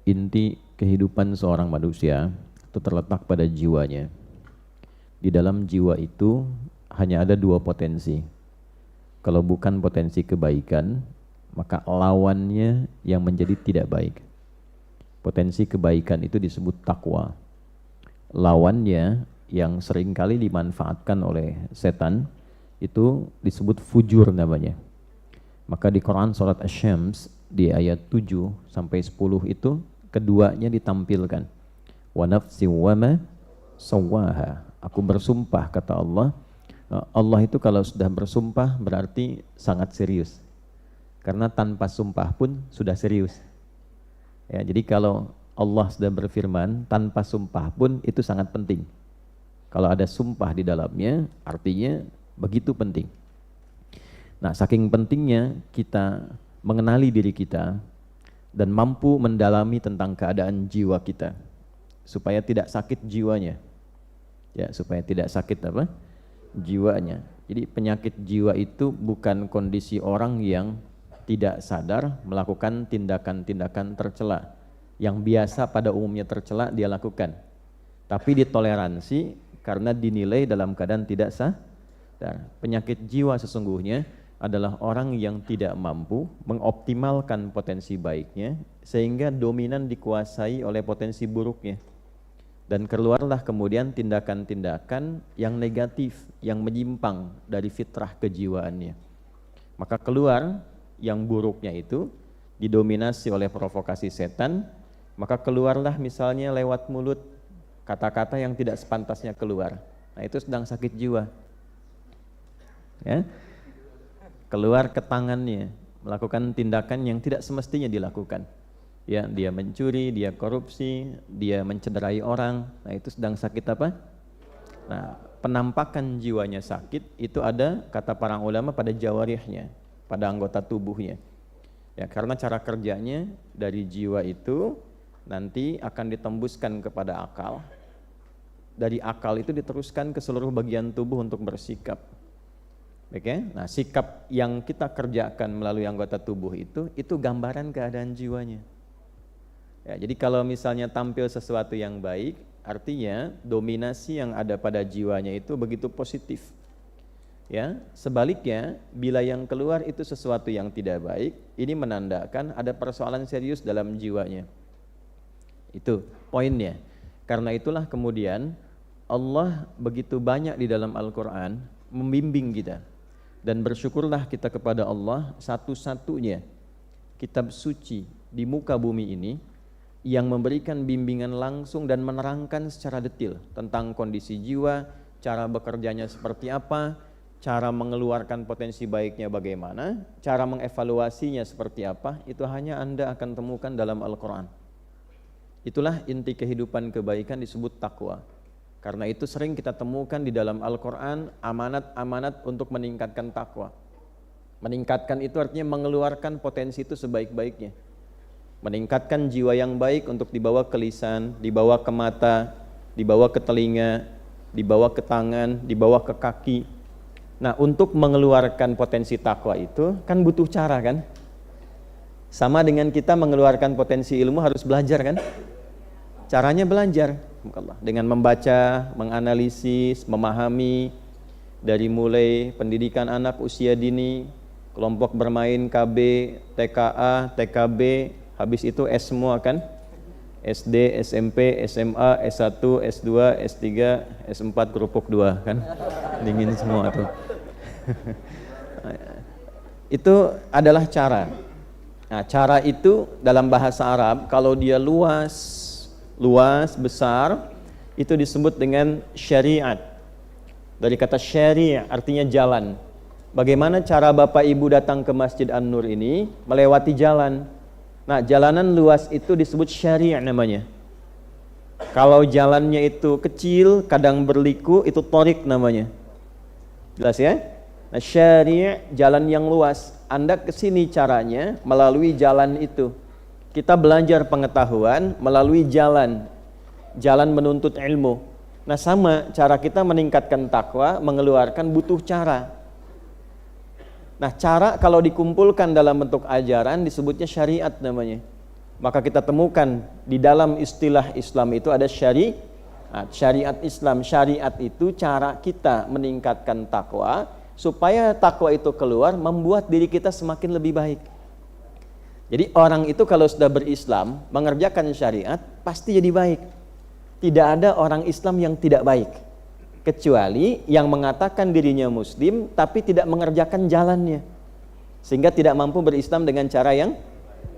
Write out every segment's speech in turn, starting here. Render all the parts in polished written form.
inti kehidupan seorang manusia itu terletak pada jiwanya. Di dalam jiwa itu hanya ada dua potensi. Kalau bukan potensi kebaikan, maka lawannya yang menjadi tidak baik. Potensi kebaikan itu disebut takwa. Lawannya yang seringkali dimanfaatkan oleh setan itu disebut fujur namanya. Maka di Quran surat Asy-Syams di ayat 7 sampai 10 itu keduanya ditampilkan. Wa nafsi wa ma sawwaha. Aku bersumpah, kata Allah. Allah itu kalau sudah bersumpah berarti sangat serius. Karena tanpa sumpah pun sudah serius. Ya, jadi kalau Allah sudah berfirman tanpa sumpah pun itu sangat penting. Kalau ada sumpah di dalamnya artinya begitu penting. Nah, saking pentingnya kita mengenali diri kita dan mampu mendalami tentang keadaan jiwa kita supaya tidak sakit jiwanya. Ya, supaya tidak sakit apa? Jiwanya. Jadi penyakit jiwa itu bukan kondisi orang yang tidak sadar melakukan tindakan-tindakan tercela yang biasa pada umumnya tercela dia lakukan, tapi ditoleransi karena dinilai dalam keadaan tidak sadar. Penyakit jiwa sesungguhnya adalah orang yang tidak mampu mengoptimalkan potensi baiknya sehingga dominan dikuasai oleh potensi buruknya. Dan keluarlah kemudian tindakan-tindakan yang negatif, yang menyimpang dari fitrah kejiwaannya. Maka keluar yang buruknya itu didominasi oleh provokasi setan, maka keluarlah misalnya lewat mulut kata-kata yang tidak sepantasnya keluar. Nah, itu sedang sakit jiwa. Ya. Keluar ke tangannya, melakukan tindakan yang tidak semestinya dilakukan. Ya, dia mencuri, dia korupsi, dia mencederai orang. Nah, itu sedang sakit apa? Nah, penampakan jiwanya sakit itu ada kata para ulama pada jawarihnya, pada anggota tubuhnya. Ya, karena cara kerjanya dari jiwa itu nanti akan ditembuskan kepada akal. Dari akal itu diteruskan ke seluruh bagian tubuh untuk bersikap. Oke? Nah, sikap yang kita kerjakan melalui anggota tubuh itu gambaran keadaan jiwanya. Ya, jadi kalau misalnya tampil sesuatu yang baik, artinya dominasi yang ada pada jiwanya itu begitu positif. Ya, sebaliknya bila yang keluar itu sesuatu yang tidak baik, ini menandakan ada persoalan serius dalam jiwanya. Itu poinnya. Karena itulah kemudian Allah begitu banyak di dalam Al-Quran membimbing kita. Dan bersyukurlah kita kepada Allah satu-satunya kitab suci di muka bumi ini yang memberikan bimbingan langsung dan menerangkan secara detail tentang kondisi jiwa, cara bekerjanya seperti apa, cara mengeluarkan potensi baiknya bagaimana, cara mengevaluasinya seperti apa, itu hanya Anda akan temukan dalam Al-Quran. Itulah inti kehidupan kebaikan disebut takwa. Karena itu sering kita temukan di dalam Al-Quran amanat-amanat untuk meningkatkan takwa. Meningkatkan itu artinya mengeluarkan potensi itu sebaik-baiknya. Meningkatkan jiwa yang baik untuk dibawa ke lisan, dibawa ke mata, dibawa ke telinga, dibawa ke tangan, dibawa ke kaki. Nah, untuk mengeluarkan potensi takwa itu kan butuh cara kan? Sama dengan kita mengeluarkan potensi ilmu harus belajar kan? Caranya belajar dengan membaca, menganalisis, memahami dari mulai pendidikan anak usia dini, kelompok bermain KB, TKA, TKB, habis itu S semua kan? SD, SMP, SMA, S1, S2, S3, S4, kerupuk 2 kan? Dingin semua tuh. Itu adalah cara. Nah, cara itu dalam bahasa Arab kalau dia luas, besar, itu disebut dengan syariat. Dari kata syari' artinya jalan. Bagaimana cara Bapak Ibu datang ke Masjid An-Nur ini? Melewati jalan. Nah, jalanan luas itu disebut syari' namanya. Kalau jalannya itu kecil, kadang berliku, itu thoriq namanya. Jelas ya? Nah, syari' jalan yang luas. Anda kesini caranya melalui jalan itu. Kita belajar pengetahuan melalui jalan menuntut ilmu. Nah, sama cara kita meningkatkan takwa, mengeluarkan butuh cara. Nah, cara kalau dikumpulkan dalam bentuk ajaran disebutnya syariat namanya. Maka kita temukan di dalam istilah Islam itu ada syariat Islam. Syariat itu cara kita meningkatkan takwa, supaya takwa itu keluar membuat diri kita semakin lebih baik. Jadi orang itu kalau sudah berislam, mengerjakan syariat, pasti jadi baik. Tidak ada orang Islam yang tidak baik, kecuali yang mengatakan dirinya muslim tapi tidak mengerjakan jalannya, sehingga tidak mampu berislam dengan cara yang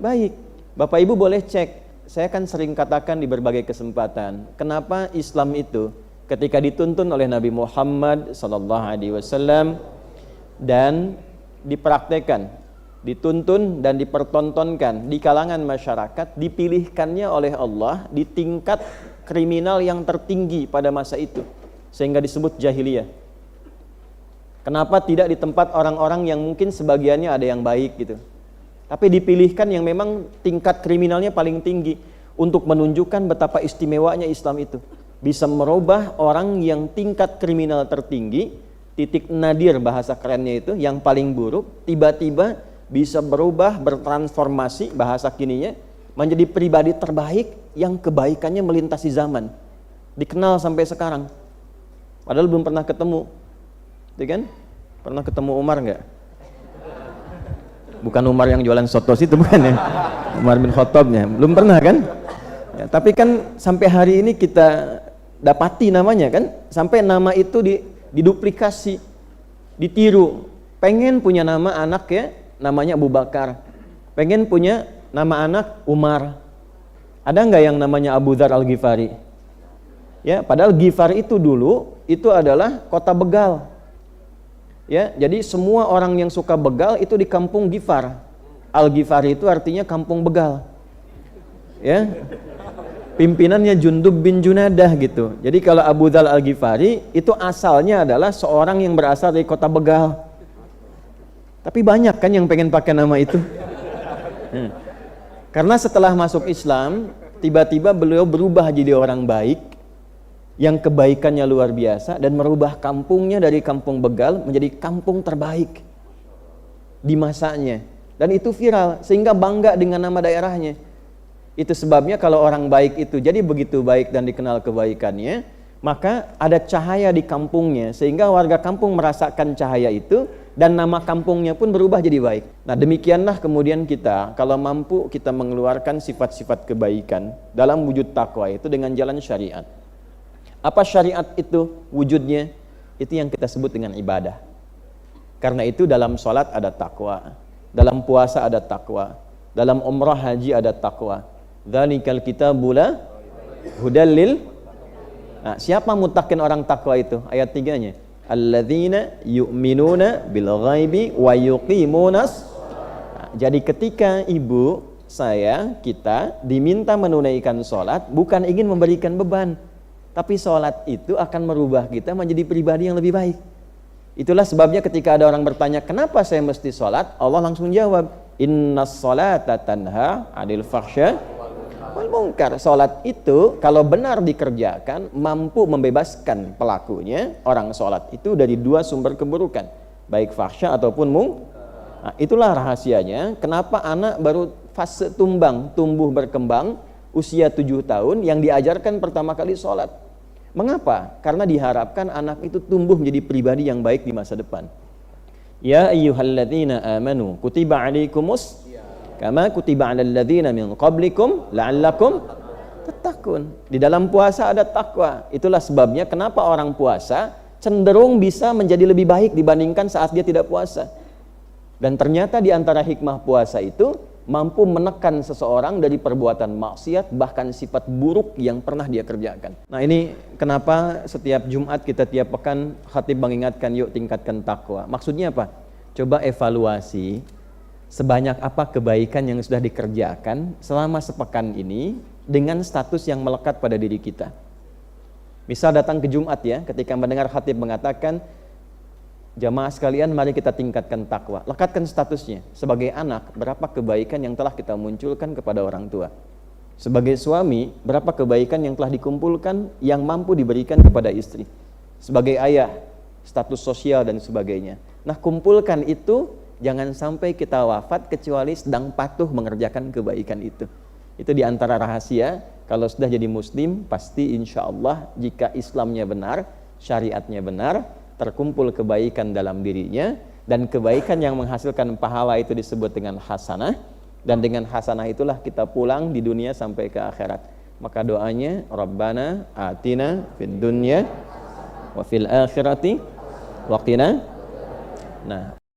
baik. Bapak Ibu boleh cek, saya kan sering katakan di berbagai kesempatan, kenapa Islam itu ketika dituntun oleh Nabi Muhammad SAW dan dipraktekkan, dituntun dan dipertontonkan di kalangan masyarakat, dipilihkannya oleh Allah di tingkat kriminal yang tertinggi pada masa itu, sehingga disebut jahiliyah. Kenapa tidak di tempat orang-orang yang mungkin sebagiannya ada yang baik gitu, tapi dipilihkan yang memang tingkat kriminalnya paling tinggi, untuk menunjukkan betapa istimewanya Islam itu. Bisa merubah orang yang tingkat kriminal tertinggi, titik nadir bahasa kerennya itu, yang paling buruk, tiba-tiba bisa berubah, bertransformasi bahasa kininya, menjadi pribadi terbaik yang kebaikannya melintasi zaman. Dikenal sampai sekarang. Padahal belum pernah ketemu. Ya kan? Pernah ketemu Umar enggak? Bukan Umar yang jualan soto itu, bukan ya. Umar bin Khattabnya, belum pernah kan? Ya, tapi kan sampai hari ini kita dapati namanya kan, sampai nama itu diduplikasi, ditiru. Pengen punya nama anak ya, namanya Abu Bakar. Pengen punya nama anak Umar. Ada nggak yang namanya Abu Dzar Al-Ghifari? Ya, padahal Ghifar itu dulu itu adalah kota begal. Ya, jadi semua orang yang suka begal itu di kampung Ghifar. Al-Ghifari itu artinya kampung begal. Ya. Pimpinannya Jundub bin Junadah gitu. Jadi kalau Abu Dzar Al-Ghifari itu asalnya adalah seorang yang berasal dari kota begal. Tapi banyak kan yang pengen pakai nama itu. Karena setelah masuk Islam, tiba-tiba beliau berubah jadi orang baik, yang kebaikannya luar biasa, dan merubah kampungnya dari kampung begal menjadi kampung terbaik di masanya. Dan itu viral, sehingga bangga dengan nama daerahnya. Itu sebabnya kalau orang baik itu jadi begitu baik dan dikenal kebaikannya, maka ada cahaya di kampungnya, sehingga warga kampung merasakan cahaya itu, dan nama kampungnya pun berubah jadi baik. Nah, demikianlah kemudian kita, kalau mampu kita mengeluarkan sifat-sifat kebaikan dalam wujud takwa itu dengan jalan syariat. Apa syariat itu wujudnya? Itu yang kita sebut dengan ibadah. Karena itu dalam sholat ada takwa, dalam puasa ada takwa, dalam umrah haji ada takwa. Dzalikal kitabu la hudal lil. Nah, siapa mutakin orang takwa itu? Ayat 3-nya. Alladzina yu'minuna bil ghaibi wa yuqimunas. Nah, jadi ketika ibu, saya, kita diminta menunaikan sholat, bukan ingin memberikan beban, tapi sholat itu akan merubah kita menjadi pribadi yang lebih baik. Itulah sebabnya ketika ada orang bertanya, kenapa saya mesti sholat? Allah langsung jawab, innas sholata tanha 'anil fahsya wal munkar. Sholat itu kalau benar dikerjakan mampu membebaskan pelakunya, orang sholat itu, dari dua sumber keburukan, baik fahsya ataupun Nah, itulah rahasianya kenapa anak baru fase tumbuh berkembang, usia 7 tahun, yang diajarkan pertama kali sholat. Mengapa? Karena diharapkan anak itu tumbuh menjadi pribadi yang baik di masa depan. Ya ayyuhalladzina amanu kutiba alaikumus kama kutiba alal ladzina min qablikum la'allakum tattaqun. Di dalam puasa ada takwa. Itulah sebabnya kenapa orang puasa cenderung bisa menjadi lebih baik dibandingkan saat dia tidak puasa. Dan ternyata di antara hikmah puasa itu mampu menekan seseorang dari perbuatan maksiat, bahkan sifat buruk yang pernah dia kerjakan. Nah, ini kenapa setiap Jumat kita tiap pekan khatib mengingatkan yuk tingkatkan takwa. Maksudnya apa? Coba evaluasi sebanyak apa kebaikan yang sudah dikerjakan selama sepekan ini dengan status yang melekat pada diri kita. Misal datang ke Jumat ya, ketika mendengar khatib mengatakan, jamaah sekalian, mari kita tingkatkan takwa. Lekatkan statusnya. Sebagai anak, berapa kebaikan yang telah kita munculkan kepada orang tua? Sebagai suami, berapa kebaikan yang telah dikumpulkan yang mampu diberikan kepada istri? Sebagai ayah, status sosial dan sebagainya. Nah, kumpulkan itu, jangan sampai kita wafat kecuali sedang patuh mengerjakan kebaikan itu. Itu diantara rahasia. Kalau sudah jadi muslim, pasti insya Allah jika Islamnya benar, syariatnya benar, terkumpul kebaikan dalam dirinya, dan kebaikan yang menghasilkan pahala itu disebut dengan hasanah, dan dengan hasanah itulah kita pulang di dunia sampai ke akhirat. Maka doanya, Rabbana atina fid dunya wa fil akhirati wa qina. Nah,